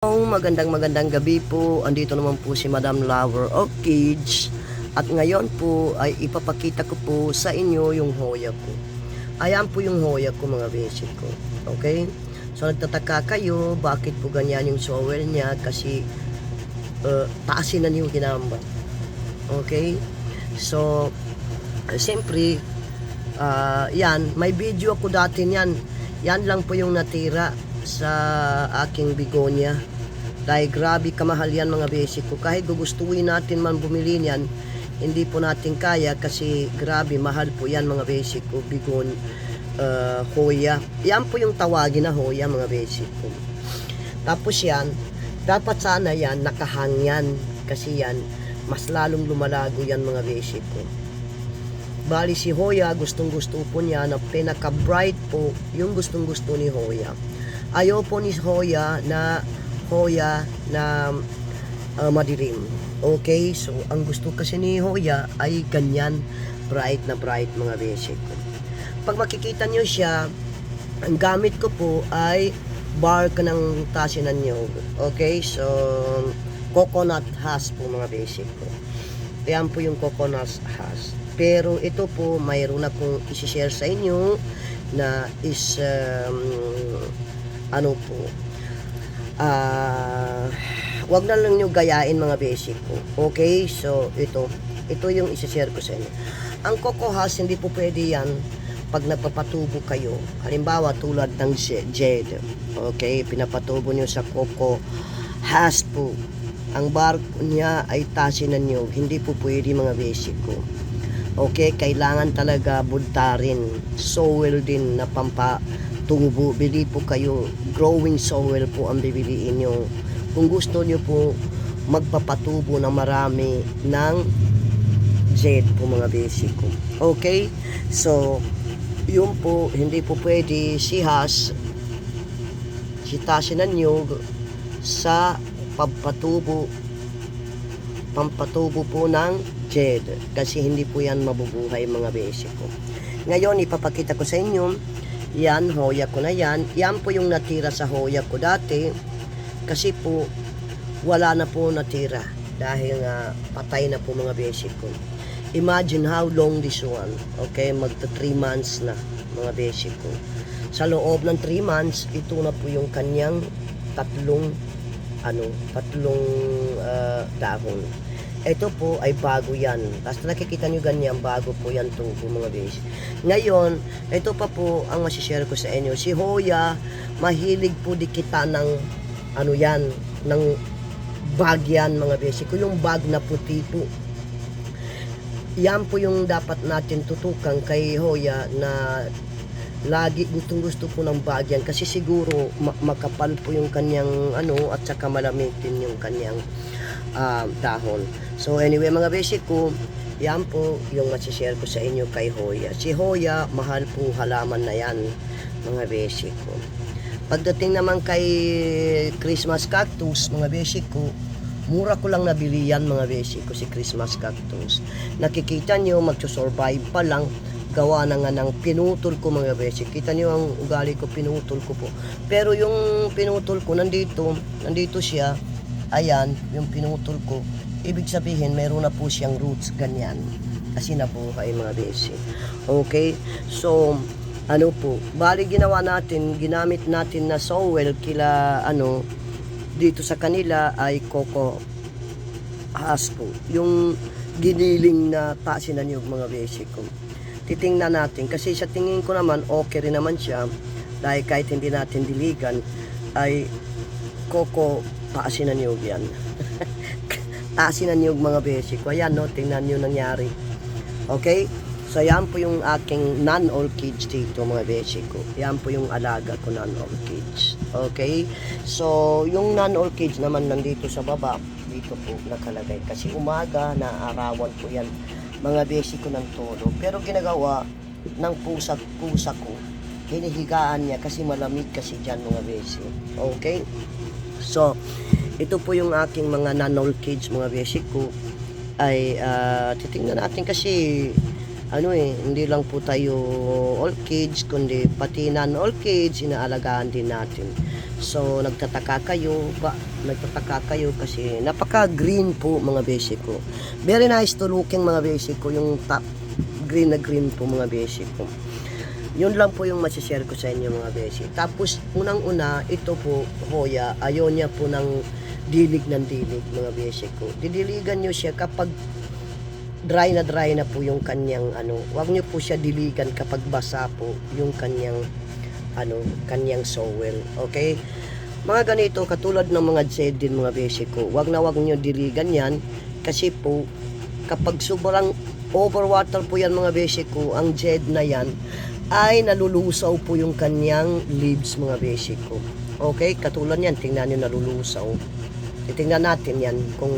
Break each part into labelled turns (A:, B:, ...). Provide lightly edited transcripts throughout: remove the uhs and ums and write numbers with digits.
A: Magandang gabi po. Andito naman po si Madam Lover of Kids. At ngayon po ay ipapakita ko po sa inyo yung hoya ko. Ayan po yung hoya ko, mga basic ko. Okay? So nagtataka kayo bakit po ganyan yung shower niya, kasi taasin na niyo ginamba. Okay? So siyempre yan, may video ako dati niyan. Yan lang po yung natira sa aking bigonia, dahil grabe kamahal yan, mga basic ko. Kahit gugustuhin natin man bumili niyan, hindi po natin kaya kasi grabe mahal po yan, mga basic ko. Bigon, hoya, yan po yung tawagin na hoya, mga basic ko. Tapos yan, dapat sana yan nakahangyan, kasi yan mas lalong lumalago yan, mga basic ko. Bali si Hoya, gustong gusto po niya na pinaka bright po yung gustong gusto ni Hoya. Ayaw po ni Hoya na madilim. Okay, so ang gusto kasi ni Hoya ay ganyan, bright na bright, mga basic ko. Pag makikita nyo siya, ang gamit ko po ay bark ng tasinan nyo. Okay, so coconut husk po, mga basic ko. Ayan po yung coconut husk. Pero ito po, mayroon akong isi-share sa inyo na is ano po, wag na lang nyo gayain, mga basic ko. Okay, so ito yung isi-share ko sa inyo. Ang coco husk, hindi po pwede yan pag nagpapatubo kayo. Halimbawa tulad ng jade, okay, pinapatubo nyo sa coco husk po, ang bark niya ay tasinan nyo, hindi po pwede, mga basic ko. Okay, kailangan talaga budtarin, soil din na pampatubo. Bili po kayo, growing soil po ang bibiliin nyo kung gusto nyo po magpapatubo ng marami ng jade po, mga basic ko. Okay, so yun po, hindi po pwede si husk, sitasin nyo sa pampatubo po ng jade, kasi hindi po yan mabubuhay, mga basic ko. Ngayon ipapakita ko sa inyo yan, hoya ko na yan. Yan po yung natira sa hoya ko dati, kasi po wala na po natira dahil nga patay na po, mga basic ko. Imagine how long this one. Okay, magta 3 months na, mga basic ko. Sa loob ng 3 months, ito na po yung kanyang tatlong dahon. Ito po ay bago yan. Basta nakikita nyo ganyan, bago po yan tubo, mga basic. Ngayon, ito pa po ang masishare ko sa inyo. Si Hoya, mahilig po dikita ng ng bag yan, mga basic ko. Yung bag na puti po. Yan po yung dapat natin tutukan kay Hoya, na lagi gusto po ng bag yan, kasi siguro makapal po yung kanyang at saka malamig din yung kanyang dahon. So anyway, mga basic ko, yan po yung masishare ko sa inyo kay Hoya. Si Hoya, mahal po halaman na yan, mga basic ko. Pagdating naman kay Christmas cactus, mga basic ko, mura ko lang nabili yan, mga basic ko, si Christmas cactus. Nakikita nyo, magsusurvive pa lang, gawa na nga ng pinutol ko, mga basic. Kita nyo ang ugali ko, pinutol ko po. Pero yung pinutol ko, nandito siya. Ayan, yung pinutol ko, ibig sabihin mayroon na po siyang roots, ganyan, kasi nabuhay, mga basic. Okay, so po, bali ginamit natin na soil kila dito sa kanila ay coco husk po, yung giniling na tasinan yung, mga basic ko. Titingnan natin, kasi sa tingin ko naman okay rin naman siya, dahil kahit hindi natin diligan ay coco taasinan niyog yan. Taasinan niyog, mga basic ko. Ayan, no, tingnan niyo nangyari. Okay, so yan po yung aking non-all kids dito, mga basic ko. Yan po yung alaga ko, non-all kids. Okay, so yung non-all kids naman nandito sa baba, dito po nakalagay, kasi umaga na arawan po yan, mga basic ko, ng tulog. Pero ginagawa ng pusa ko, hinihigaan niya kasi malamig kasi dyan, mga basic. Okay, so ito po yung aking mga non-all kids, mga basic ko. Ay titingnan natin, kasi hindi lang po tayo all kids, kundi pati non-all kids inaalagaan din natin. So nagtataka kayo kasi napaka-green po mga basic ko. Very nice to looking mga basic ko, yung top green na green po mga basic ko. Yun lang po yung masishare ko sa inyo mga basic. Tapos unang-una, ito po Hoya, ayaw niya po ng dilig mga basic ko. Didiligan nyo siya kapag dry na po yung kanyang wag nyo po siya diligan kapag basa po yung kanyang kanyang soil. Okay? Mga ganito katulad ng mga jed din mga basic ko. Wag nyo diligan yan kasi po kapag sobrang overwater po yan mga basic ko, ang jed na yan ay nalulusaw po yung kanyang leaves mga basic ko. Okay? Katulad yan, tingnan nyo nalulusaw. Titingnan natin yan kung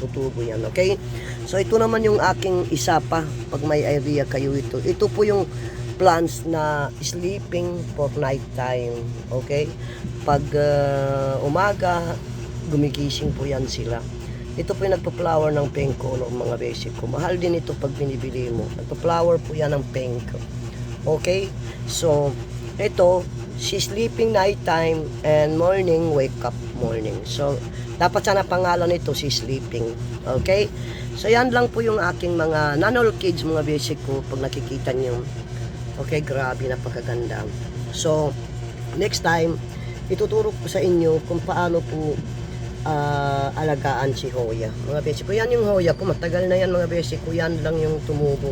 A: tutubo yan. Okay? So ito naman yung aking isa pa pag may area kayo ito. Ito po yung plants na sleeping for night time. Okay? Pag umaga, gumigising po yan sila. Ito po yung nagpa-flower ng pink color mga basic ko. Mahal din ito pag binibili mo. Nagpa-flower po yan ng pink. Okay? So, ito, she sleeping nighttime and morning, wake up morning. So, dapat sana pangalan nito, she sleeping. Okay? So, yan lang po yung aking mga nanol kids, mga basic ko, pag nakikita nyo. Okay, grabe, napakaganda. So, next time, ituturo ko sa inyo kung paano po alagaan si Hoya. Mga basic ko, yan yung Hoya ko, matagal na yan mga basic ko, yan lang yung tumubo.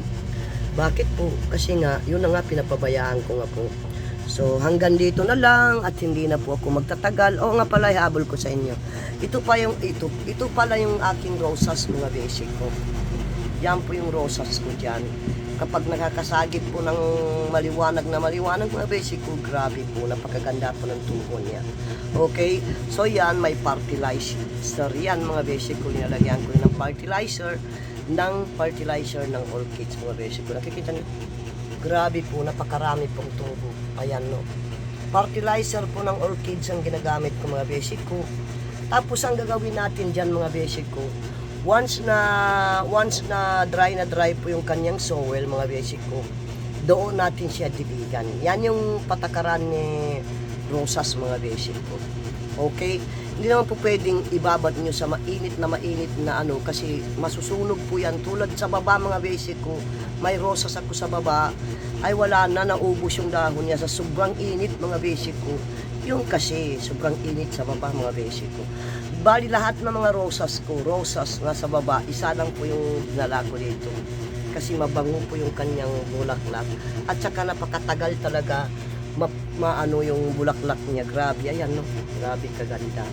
A: Bakit po? Kasi nga, yun na nga pinapabayaan ko nga po. So, hanggang dito na lang at hindi na po ako magtatagal. Oo nga pala, ihabol ko sa inyo. Ito pala yung aking rosas mga basic ko. Yan po yung rosas ko dyan. Kapag nakakasagip po ng maliwanag mga basic ko, grabe po, napakaganda po ng tubo niya. Okay? So, yan, may fertilizer. Yan mga basic ko, nilalagyan ko ng fertilizer ng orchids mga basic ko. Nakikita niyo? Grabe po, napakarami pong tubo. Ayan, no. Fertilizer po ng orchids ang ginagamit ko mga basic ko. Tapos ang gagawin natin dyan mga basic ko, once na dry po yung kanyang soil mga basic ko, doon natin siya diligan. Yan yung patakaran ni rosas mga basic ko. Okay? Hindi naman po pwedeng ibabad nyo sa mainit na kasi masusunog po yan. Tulad sa baba mga basic ko, may rosas ako sa baba, ay wala na, naubos yung dahon niya sa sobrang init mga basic ko. Yung kasi sobrang init sa baba mga basic ko. Bali lahat ng mga rosas na sa baba, isa lang po yung dinala ko dito. Kasi mabango po yung kanyang bulaklak. At saka napakatagal talaga yung bulaklak niya. Grabe, ayan no. Grabe kaganda.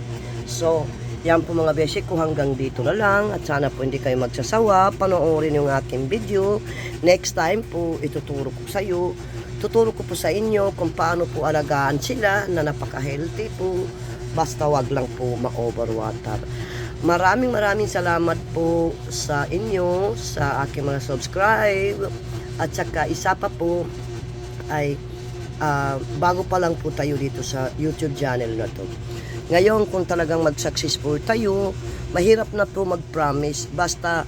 A: So, yan po mga basic ko, hanggang dito na lang. At sana po hindi kayo magsasawa. Panoorin yung aking video. Next time po, tuturo ko po sa inyo kung paano po alagaan sila na napaka-healthy po. Basta wag lang po ma-overwater. Maraming salamat po sa inyo, sa aking mga subscribe. At saka isa pa po ay bago pa lang po tayo dito sa YouTube channel na to. Ngayon, kung talagang mag-successful tayo, mahirap na po mag-promise. Basta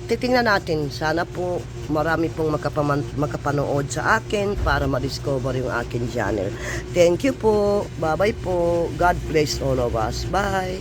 A: titingnan natin, sana po marami pong makapanood sa akin para ma-discover yung akin channel. Thank you po. Bye-bye po. God bless all of us. Bye.